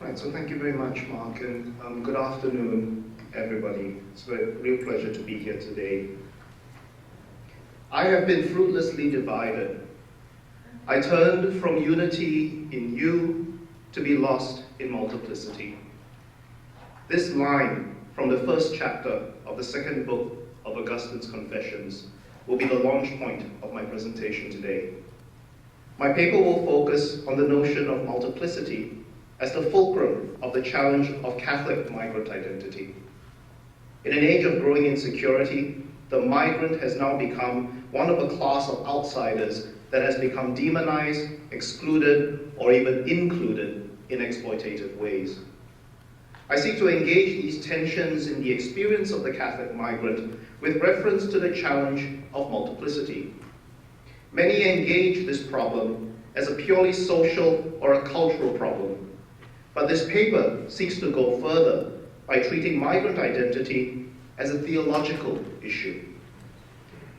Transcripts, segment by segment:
Right, so thank you very much, Mark, and good afternoon, everybody. It's a real pleasure to be here today. I have been fruitlessly divided. I turned from unity in you to be lost in multiplicity. This line from the first chapter of the second book of Augustine's Confessions will be the launch point of my presentation today. My paper will focus on the notion of multiplicity as the fulcrum of the challenge of Catholic migrant identity. In an age of growing insecurity, the migrant has now become one of a class of outsiders that has become demonized, excluded, or even included in exploitative ways. I seek to engage these tensions in the experience of the Catholic migrant with reference to the challenge of multiplicity. Many engage this problem as a purely social or a cultural problem, but this paper seeks to go further by treating migrant identity as a theological issue.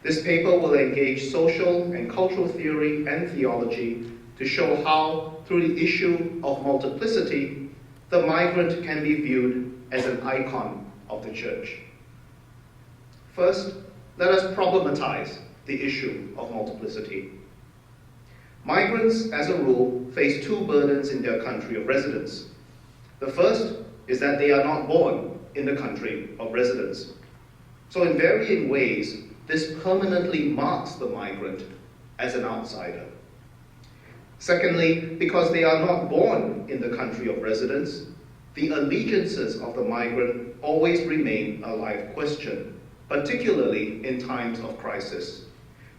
This paper will engage social and cultural theory and theology to show how, through the issue of multiplicity, the migrant can be viewed as an icon of the church. First, let us problematize the issue of multiplicity. Migrants, as a rule, face two burdens in their country of residence. The first is that they are not born in the country of residence. So in varying ways, this permanently marks the migrant as an outsider. Secondly, because they are not born in the country of residence, the allegiances of the migrant always remain a live question, particularly in times of crisis.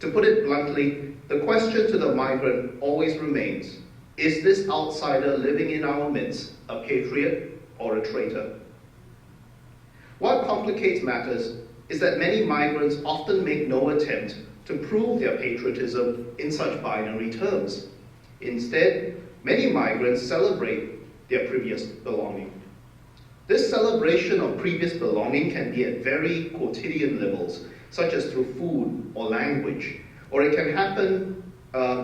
To put it bluntly, the question to the migrant always remains, is this outsider living in our midst a patriot or a traitor? What complicates matters is that many migrants often make no attempt to prove their patriotism in such binary terms. Instead, many migrants celebrate their previous belonging. This celebration of previous belonging can be at very quotidian levels, such as through food or language, or it can happen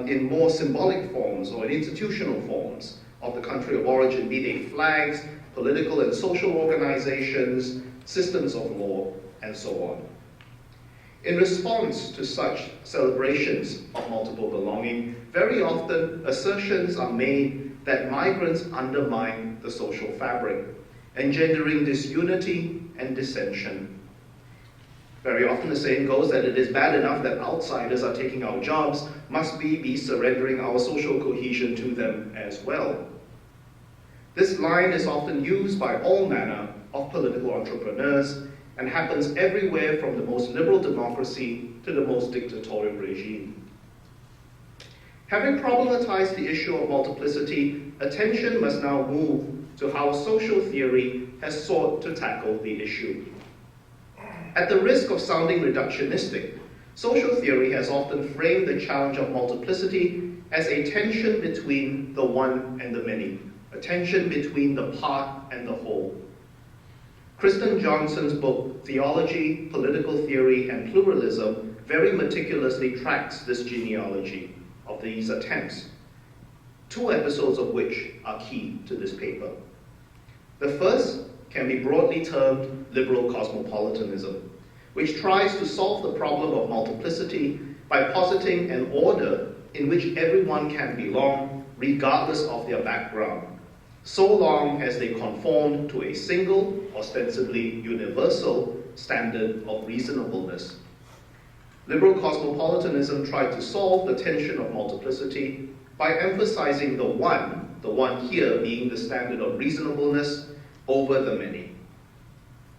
in more symbolic forms or in institutional forms of the country of origin, be they flags, political and social organizations, systems of law, and so on. In response to such celebrations of multiple belonging, very often assertions are made that migrants undermine the social fabric, engendering disunity and dissension. Very often the saying goes that it is bad enough that outsiders are taking our jobs, must we be surrendering our social cohesion to them as well? This line is often used by all manner of political entrepreneurs and happens everywhere from the most liberal democracy to the most dictatorial regime. Having problematized the issue of multiplicity, attention must now move to how social theory has sought to tackle the issue. At the risk of sounding reductionistic, social theory has often framed the challenge of multiplicity as a tension between the one and the many, a tension between the part and the whole. Kristen Johnson's book, Theology, Political Theory, and Pluralism, very meticulously tracks this genealogy of these attempts, two episodes of which are key to this paper. The first can be broadly termed liberal cosmopolitanism, which tries to solve the problem of multiplicity by positing an order in which everyone can belong regardless of their background, so long as they conform to a single, ostensibly universal, standard of reasonableness. Liberal cosmopolitanism tried to solve the tension of multiplicity by emphasizing the one here being the standard of reasonableness, over the many.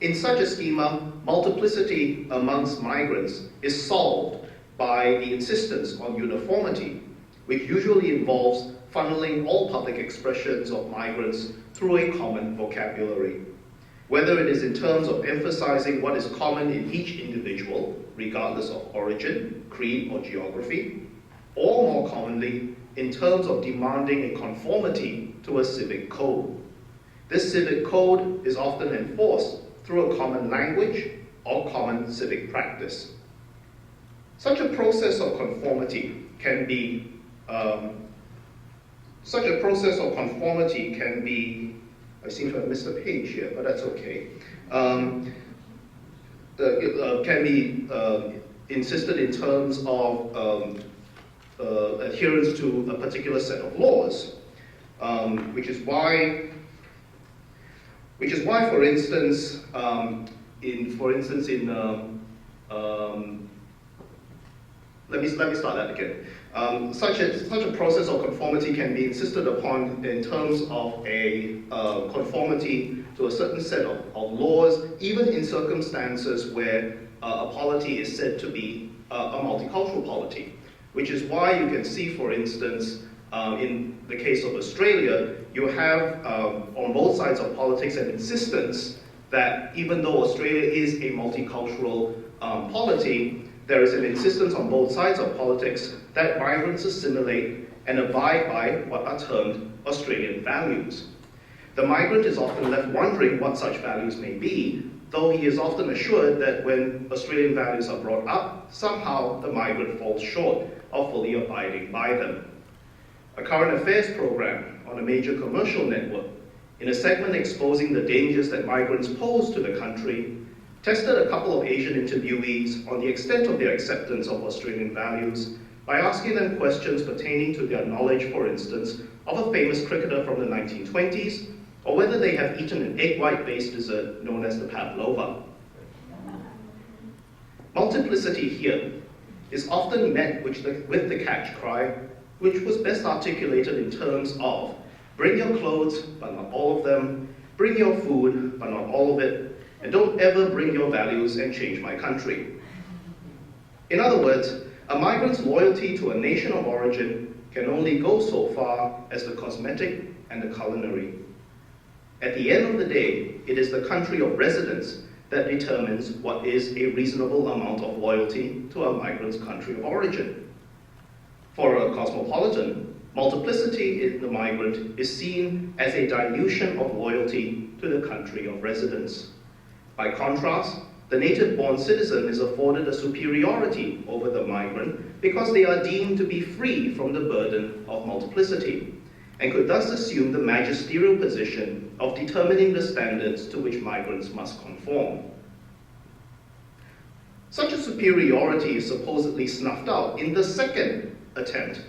In such a schema, multiplicity amongst migrants is solved by the insistence on uniformity, which usually involves funneling all public expressions of migrants through a common vocabulary. Whether it is in terms of emphasizing what is common in each individual, regardless of origin, creed, or geography, or more commonly, in terms of demanding a conformity to a civic code. This civic code is often enforced through a common language or common civic practice. Such a process of conformity can be I seem to have missed a page here, but that's okay. Can be insisted in terms of adherence to a particular set of laws, which is why, for instance, let me start that again. Such a process of conformity can be insisted upon in terms of a conformity to a certain set of laws, even in circumstances where a polity is said to be a multicultural polity, which is why you can see, for instance, in the case of Australia, you have on both sides of politics an insistence that even though Australia is a multicultural polity, there is an insistence on both sides of politics that migrants assimilate and abide by what are termed Australian values. The migrant is often left wondering what such values may be, though he is often assured that when Australian values are brought up, somehow the migrant falls short of fully abiding by them. A current affairs program on a major commercial network, in a segment exposing the dangers that migrants pose to the country, tested a couple of Asian interviewees on the extent of their acceptance of Australian values by asking them questions pertaining to their knowledge, for instance, of a famous cricketer from the 1920s, or whether they have eaten an egg white-based dessert known as the pavlova. Multiplicity here is often met with the catch cry, which was best articulated in terms of bring your clothes, but not all of them, bring your food, but not all of it, and don't ever bring your values and change my country. In other words, a migrant's loyalty to a nation of origin can only go so far as the cosmetic and the culinary. At the end of the day, it is the country of residence that determines what is a reasonable amount of loyalty to a migrant's country of origin. For a cosmopolitan, multiplicity in the migrant is seen as a dilution of loyalty to the country of residence. By contrast, the native-born citizen is afforded a superiority over the migrant because they are deemed to be free from the burden of multiplicity, and could thus assume the magisterial position of determining the standards to which migrants must conform. Such a superiority is supposedly snuffed out in the second attempt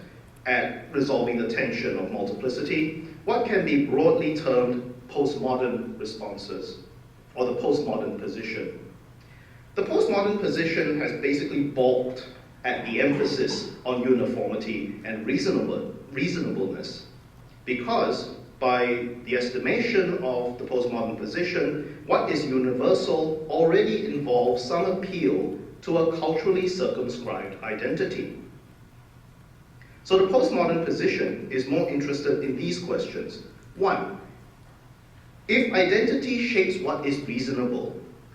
at resolving the tension of multiplicity, what can be broadly termed postmodern responses, or the postmodern position. The postmodern position has basically balked at the emphasis on uniformity and reasonableness, because by the estimation of the postmodern position, what is universal already involves some appeal to a culturally circumscribed identity. So the postmodern position is more interested in these questions. 1, if identity shapes what is reasonable,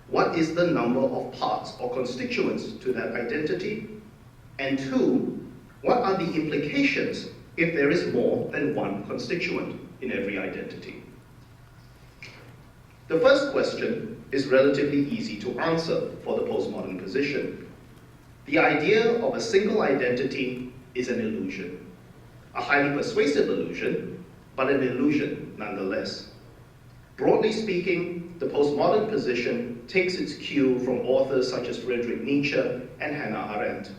what is the number of parts or constituents to that identity? And 2, what are the implications if there is more than one constituent in every identity? The first question is relatively easy to answer for the postmodern position. The idea of a single identity is an illusion, a highly persuasive illusion, but an illusion nonetheless. Broadly speaking, the postmodern position takes its cue from authors such as Friedrich Nietzsche and Hannah Arendt,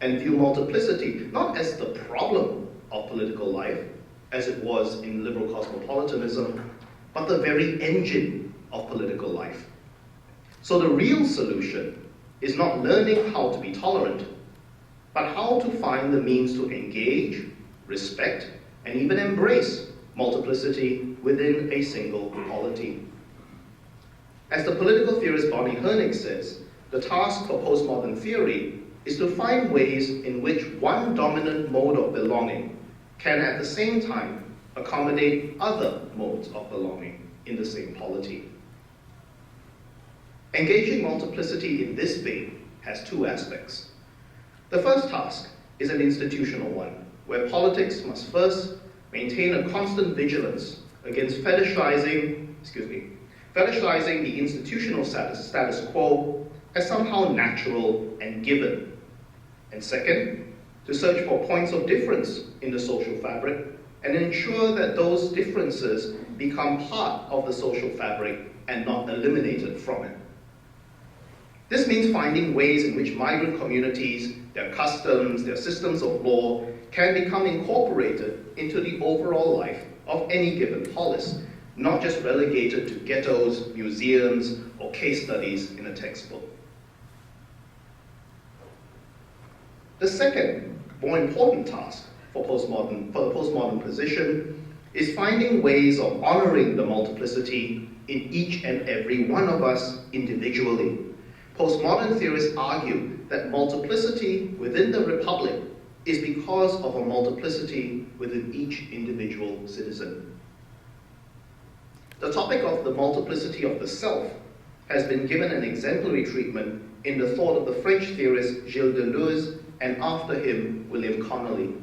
and view multiplicity not as the problem of political life, as it was in liberal cosmopolitanism, but the very engine of political life. So the real solution is not learning how to be tolerant, but how to find the means to engage, respect, and even embrace multiplicity within a single polity. As the political theorist Bonnie Hernig says, the task for postmodern theory is to find ways in which one dominant mode of belonging can at the same time accommodate other modes of belonging in the same polity. Engaging multiplicity in this vein has 2 aspects. The first task is an institutional one, where politics must first maintain a constant vigilance against fetishizing the institutional status quo as somehow natural and given. And second, to search for points of difference in the social fabric and ensure that those differences become part of the social fabric and not eliminated from it. This means finding ways in which migrant communities, their customs, their systems of law, can become incorporated into the overall life of any given polis, not just relegated to ghettos, museums, or case studies in a textbook. The second, more important task for the postmodern position is finding ways of honoring the multiplicity in each and every one of us individually. Postmodern theorists argue that multiplicity within the Republic is because of a multiplicity within each individual citizen. The topic of the multiplicity of the self has been given an exemplary treatment in the thought of the French theorist Gilles Deleuze, and after him, William Connolly.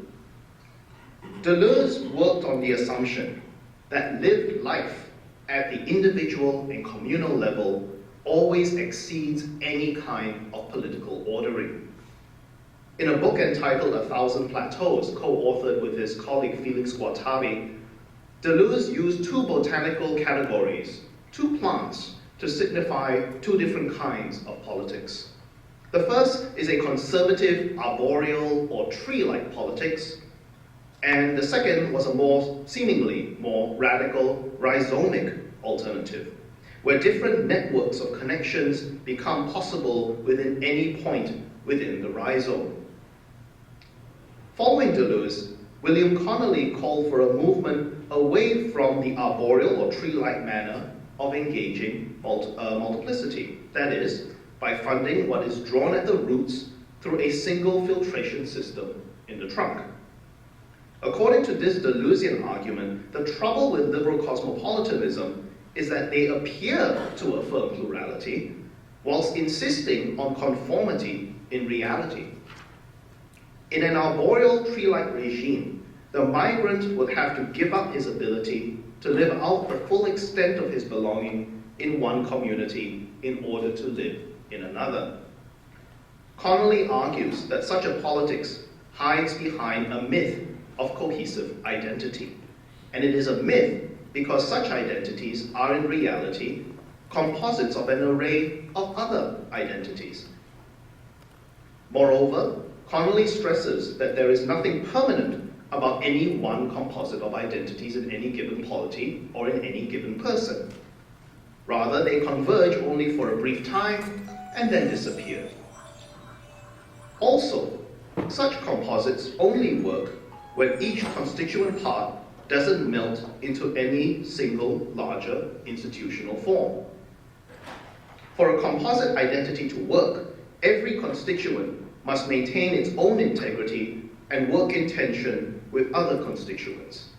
Deleuze worked on the assumption that lived life at the individual and communal level always exceeds any kind of political ordering. In a book entitled A Thousand Plateaus, co-authored with his colleague Felix Guattari, Deleuze used two botanical categories, two plants, to signify two different kinds of politics. The first is a conservative, arboreal, or tree-like politics, and the second was a seemingly more radical, rhizomic alternative, where different networks of connections become possible within any point within the rhizome. Following Deleuze, William Connolly called for a movement away from the arboreal or tree-like manner of engaging multiplicity, that is, by funding what is drawn at the roots through a single filtration system in the trunk. According to this Deleuzian argument, the trouble with liberal cosmopolitanism is that they appear to affirm plurality whilst insisting on conformity in reality. In an arboreal tree-like regime, the migrant would have to give up his ability to live out the full extent of his belonging in one community in order to live in another. Connolly argues that such a politics hides behind a myth of cohesive identity, and it is a myth because such identities are in reality composites of an array of other identities. Moreover, Connolly stresses that there is nothing permanent about any one composite of identities in any given polity or in any given person. Rather, they converge only for a brief time and then disappear. Also, such composites only work when each constituent part doesn't melt into any single larger institutional form. For a composite identity to work, every constituent must maintain its own integrity and work in tension with other constituents.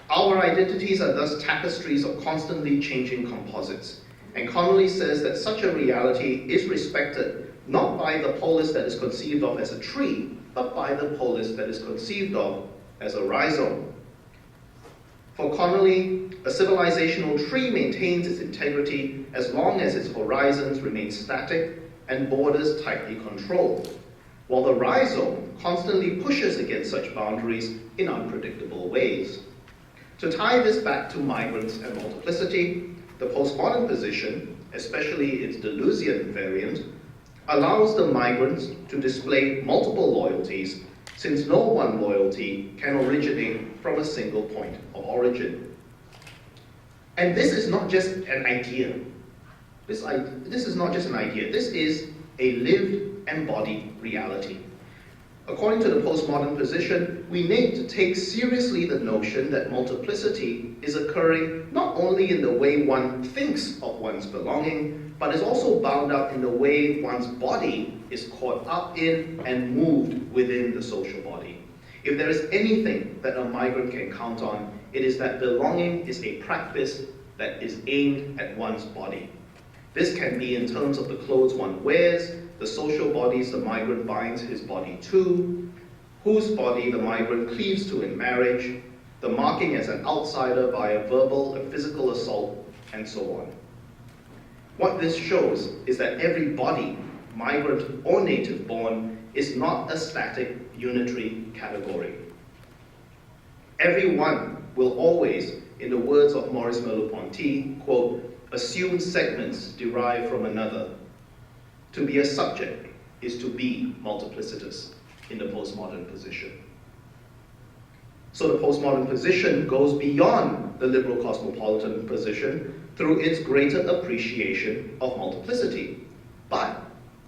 Our identities are thus tapestries of constantly changing composites, and Connolly says that such a reality is respected not by the polis that is conceived of as a tree, but by the polis that is conceived of as a rhizome. For Connolly, a civilizational tree maintains its integrity as long as its horizons remain static and borders tightly controlled, while the rhizome constantly pushes against such boundaries in unpredictable ways. To tie this back to migrants and multiplicity, the postmodern position, especially its Deleuzian variant, allows the migrants to display multiple loyalties, since no one loyalty can originate from a single point of origin. And this is not just an idea. This is not just an idea. This is a lived, embodied reality. According to the postmodern position, we need to take seriously the notion that multiplicity is occurring not only in the way one thinks of one's belonging, but is also bound up in the way one's body is caught up in and moved within the social body. If there is anything that a migrant can count on, it is that belonging is a practice that is aimed at one's body. This can be in terms of the clothes one wears, the social bodies the migrant binds his body to, whose body the migrant cleaves to in marriage, the marking as an outsider by a verbal and physical assault, and so on. What this shows is that every body, migrant or native born, is not a static, unitary category. Everyone will always, in the words of Maurice Merleau-Ponty, quote, assume segments derived from another. To be a subject is to be multiplicitous in the postmodern position. So the postmodern position goes beyond the liberal cosmopolitan position through its greater appreciation of multiplicity. But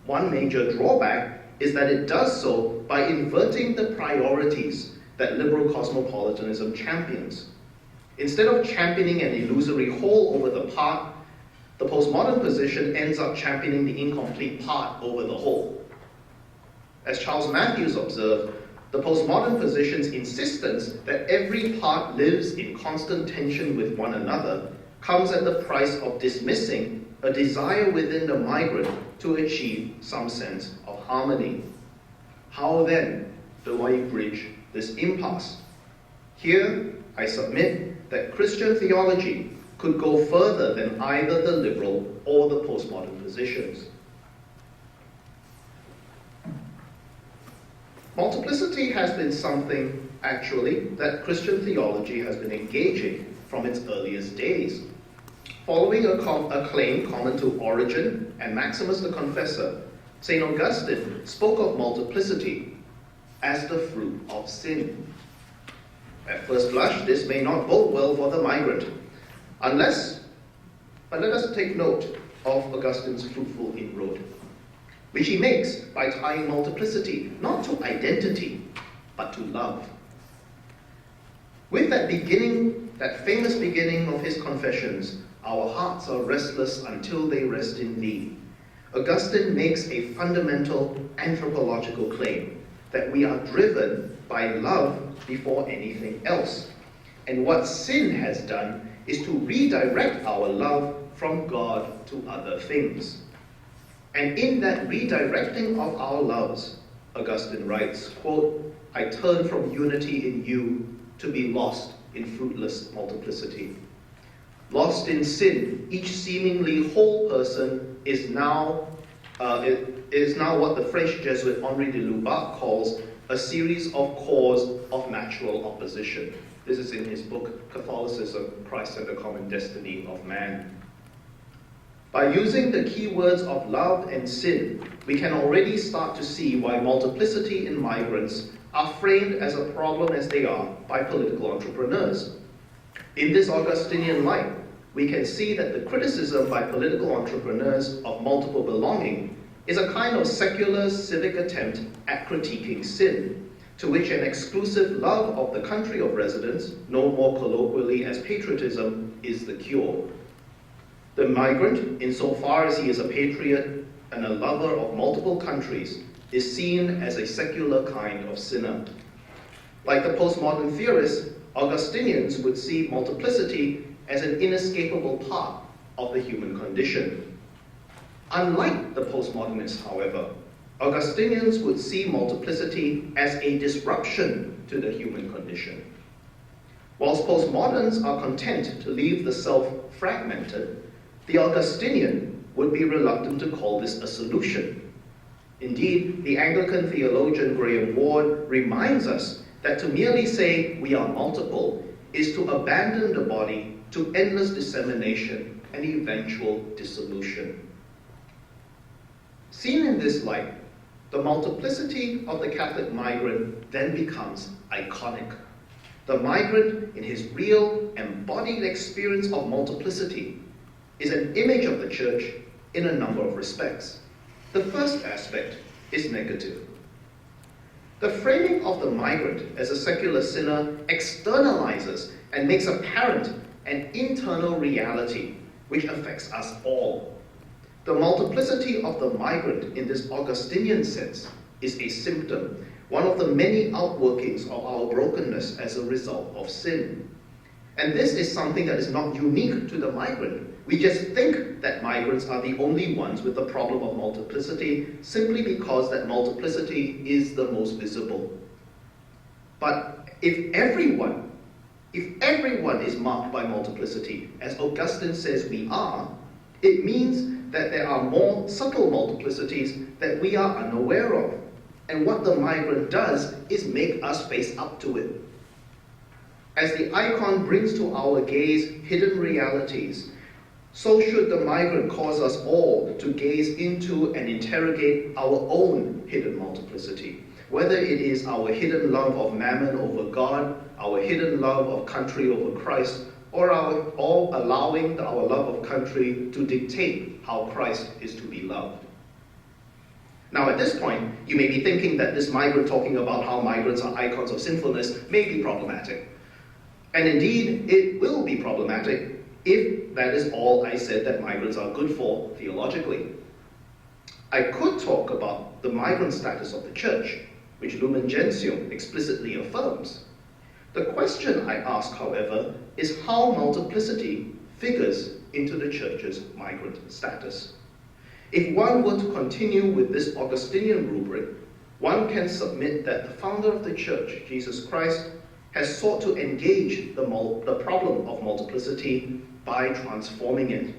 one major drawback is that it does so by inverting the priorities that liberal cosmopolitanism champions. Instead of championing an illusory whole over the part, the postmodern position ends up championing the incomplete part over the whole. As Charles Matthews observed, the postmodern position's insistence that every part lives in constant tension with one another comes at the price of dismissing a desire within the migrant to achieve some sense of harmony. How then do I bridge this impasse? Here, I submit that Christian theology could go further than either the liberal or the postmodern positions. Multiplicity has been something, actually, that Christian theology has been engaging from its earliest days. Following a claim common to Origen and Maximus the Confessor, St. Augustine spoke of multiplicity as the fruit of sin. At first blush, this may not bode well for the migrant, but let us take note of Augustine's fruitful inroad, which he makes by tying multiplicity not to identity, but to love. With that famous beginning of his Confessions, our hearts are restless until they rest in thee, Augustine makes a fundamental anthropological claim that we are driven by love before anything else. And what sin has done is to redirect our love from God to other things. And in that redirecting of our loves, Augustine writes, quote, I turn from unity in you to be lost in fruitless multiplicity. Lost in sin, each seemingly whole person is now what the French Jesuit Henri de Lubac calls a series of cores of natural opposition. This is in his book, Catholicism, Christ and the Common Destiny of Man. By using the keywords of love and sin, we can already start to see why multiplicity in migrants are framed as a problem as they are by political entrepreneurs. In this Augustinian light, we can see that the criticism by political entrepreneurs of multiple belonging is a kind of secular civic attempt at critiquing sin, to which an exclusive love of the country of residence, known more colloquially as patriotism, is the cure. The migrant, insofar as he is a patriot and a lover of multiple countries, is seen as a secular kind of sinner. Like the postmodern theorists, Augustinians would see multiplicity as an inescapable part of the human condition. Unlike the postmodernists, however, Augustinians would see multiplicity as a disruption to the human condition. Whilst postmoderns are content to leave the self fragmented, the Augustinian would be reluctant to call this a solution. Indeed, the Anglican theologian Graham Ward reminds us that to merely say we are multiple is to abandon the body to endless dissemination and eventual dissolution. Seen in this light, the multiplicity of the Catholic migrant then becomes iconic. The migrant, in his real, embodied experience of multiplicity, is an image of the Church in a number of respects. The first aspect is negative. The framing of the migrant as a secular sinner externalizes and makes apparent an internal reality which affects us all. The multiplicity of the migrant in this Augustinian sense is a symptom, one of the many outworkings of our brokenness as a result of sin. And this is something that is not unique to the migrant. We just think that migrants are the only ones with the problem of multiplicity simply because that multiplicity is the most visible. But if everyone is marked by multiplicity, as Augustine says we are, it means that there are more subtle multiplicities that we are unaware of. And what the migrant does is make us face up to it. As the icon brings to our gaze hidden realities, so should the migrant cause us all to gaze into and interrogate our own hidden multiplicity, whether it is our hidden love of mammon over God, our hidden love of country over Christ, or allowing our love of country to dictate how Christ is to be loved. Now at this point, you may be thinking that this migrant talking about how migrants are icons of sinfulness may be problematic. And indeed, it will be problematic if that is all I said that migrants are good for theologically. I could talk about the migrant status of the church, which Lumen Gentium explicitly affirms. The question I ask, however, is how multiplicity figures into the church's migrant status. If one were to continue with this Augustinian rubric, one can submit that the founder of the church, Jesus Christ, has sought to engage the problem of multiplicity by transforming it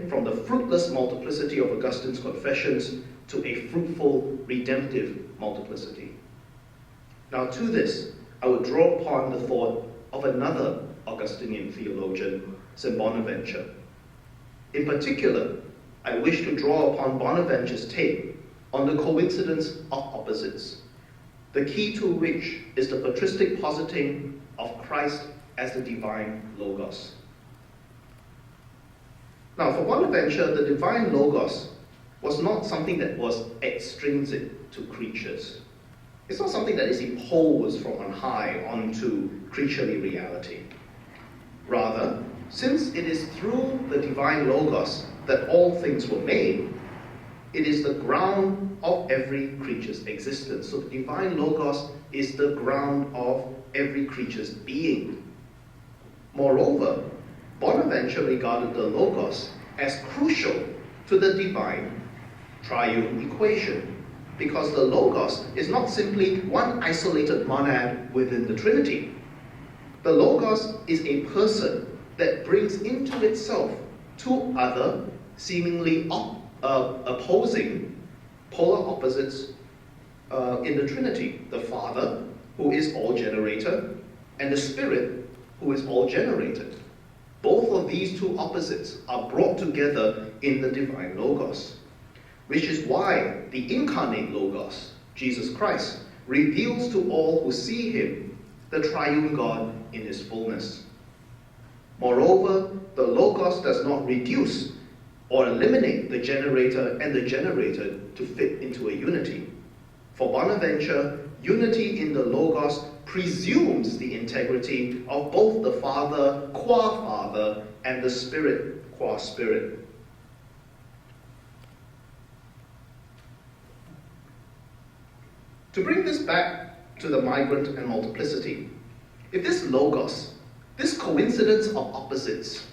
from the fruitless multiplicity of Augustine's confessions to a fruitful, redemptive multiplicity. Now to this, I would draw upon the thought of another Augustinian theologian, St. Bonaventure. In particular, I wish to draw upon Bonaventure's take on the coincidence of opposites, the key to which is the patristic positing of Christ as the divine Logos. Now, for Bonaventure, the divine Logos was not something that was extrinsic to creatures. It's not something that is imposed from on high onto creaturely reality. Rather, since it is through the divine Logos that all things were made, it is the ground of every creature's existence. So the divine Logos is the ground of every creature's being. Moreover, Bonaventure regarded the Logos as crucial to the divine triune equation, because the Logos is not simply one isolated monad within the Trinity. The Logos is a person that brings into itself two other, seemingly opposing polar opposites in the Trinity: the Father, who is all generator, and the Spirit, who is all generated. Both of these two opposites are brought together in the divine Logos, which is why the incarnate Logos, Jesus Christ, reveals to all who see him the triune God in his fullness. Moreover, the Logos does not reduce or eliminate the generator and the generated to fit into a unity. For Bonaventure, unity in the Logos presumes the integrity of both the Father qua Father and the Spirit qua Spirit. To bring this back to the migrant and multiplicity, if this Logos, this coincidence of opposites,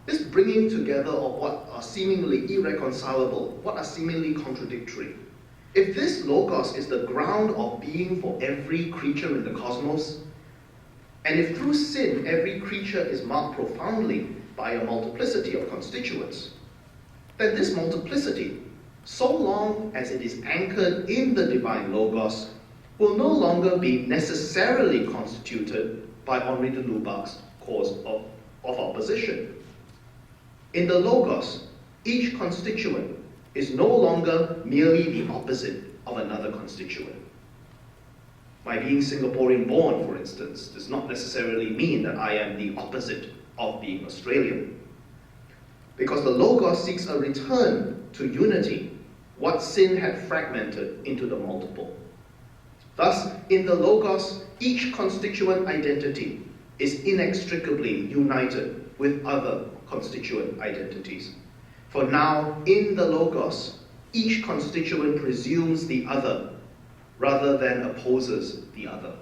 this bringing together of what are seemingly irreconcilable, what are seemingly contradictory, if this Logos is the ground of being for every creature in the cosmos, and if through sin every creature is marked profoundly by a multiplicity of constituents, then this multiplicity, so long as it is anchored in the divine Logos, will no longer be necessarily constituted by Henri de Lubac's cause of opposition. In the Logos, each constituent is no longer merely the opposite of another constituent. My being Singaporean born, for instance, does not necessarily mean that I am the opposite of being Australian. Because the Logos seeks a return to unity, what sin had fragmented into the multiple. Thus, in the Logos, each constituent identity is inextricably united with other constituent identities. For now, in the Logos, each constituent presumes the other rather than opposes the other.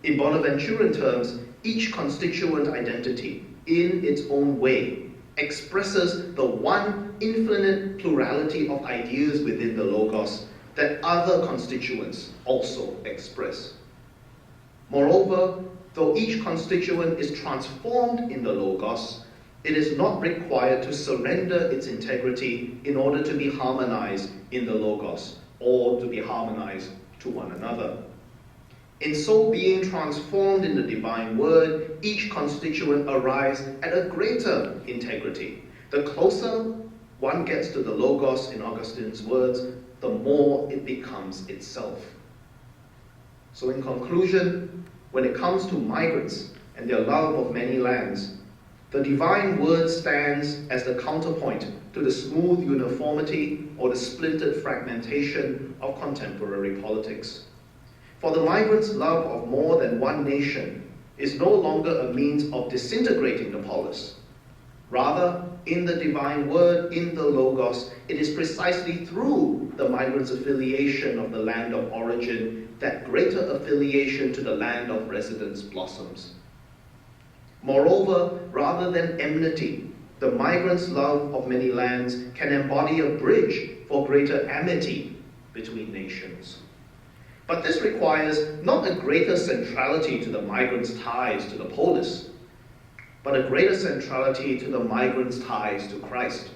In Bonaventuran terms, each constituent identity, in its own way, expresses the one infinite plurality of ideas within the Logos that other constituents also express. Moreover, though each constituent is transformed in the Logos, it is not required to surrender its integrity in order to be harmonized in the Logos or to be harmonized to one another. In so being transformed in the divine word, each constituent arrives at a greater integrity. The closer one gets to the Logos, in Augustine's words, the more it becomes itself. So in conclusion, when it comes to migrants and their love of many lands, the divine word stands as the counterpoint to the smooth uniformity or the splintered fragmentation of contemporary politics. For the migrants' love of more than one nation is no longer a means of disintegrating the polis. Rather, in the divine word, in the Logos, it is precisely through the migrants' affiliation of the land of origin that greater affiliation to the land of residence blossoms. Moreover, rather than enmity, the migrants' love of many lands can embody a bridge for greater amity between nations. But this requires not a greater centrality to the migrants' ties to the polis, but a greater centrality to the migrants' ties to Christ.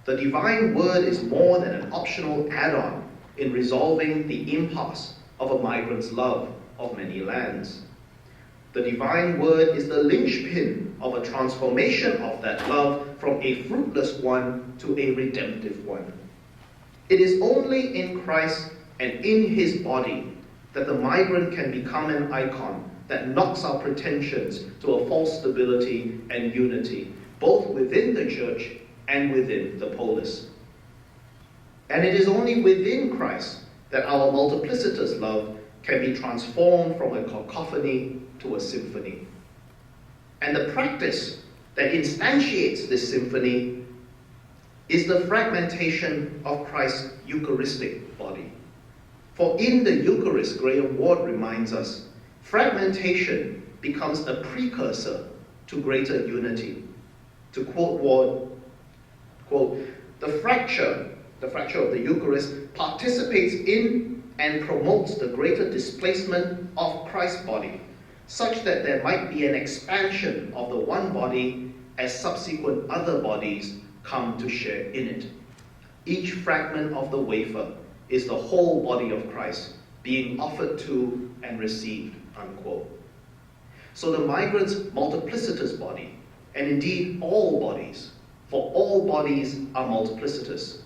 The divine word is more than an optional add-on in resolving the impasse of a migrant's love of many lands. The divine word is the linchpin of a transformation of that love from a fruitless one to a redemptive one. It is only in Christ and in his body that the migrant can become an icon that knocks our pretensions to a false stability and unity, both within the church and within the polis. And it is only within Christ that our multiplicitous love can be transformed from a cacophony to a symphony. And the practice that instantiates this symphony is the fragmentation of Christ's Eucharistic body. For in the Eucharist, Graham Ward reminds us, fragmentation becomes a precursor to greater unity. To quote Ward, quote, the fracture of the Eucharist participates in and promotes the greater displacement of Christ's body, such that there might be an expansion of the one body as subsequent other bodies come to share in it. Each fragment of the wafer is the whole body of Christ being offered to and received, unquote. So the migrant's multiplicitous body, and indeed all bodies, for all bodies are multiplicitous,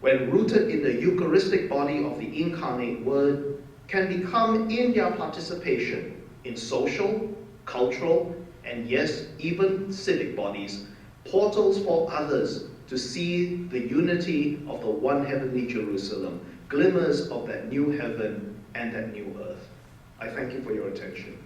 when rooted in the Eucharistic body of the incarnate Word, can become in their participation in social, cultural, and yes, even civic bodies, portals for others to see the unity of the one heavenly Jerusalem, glimmers of that new heaven and that new earth. I thank you for your attention.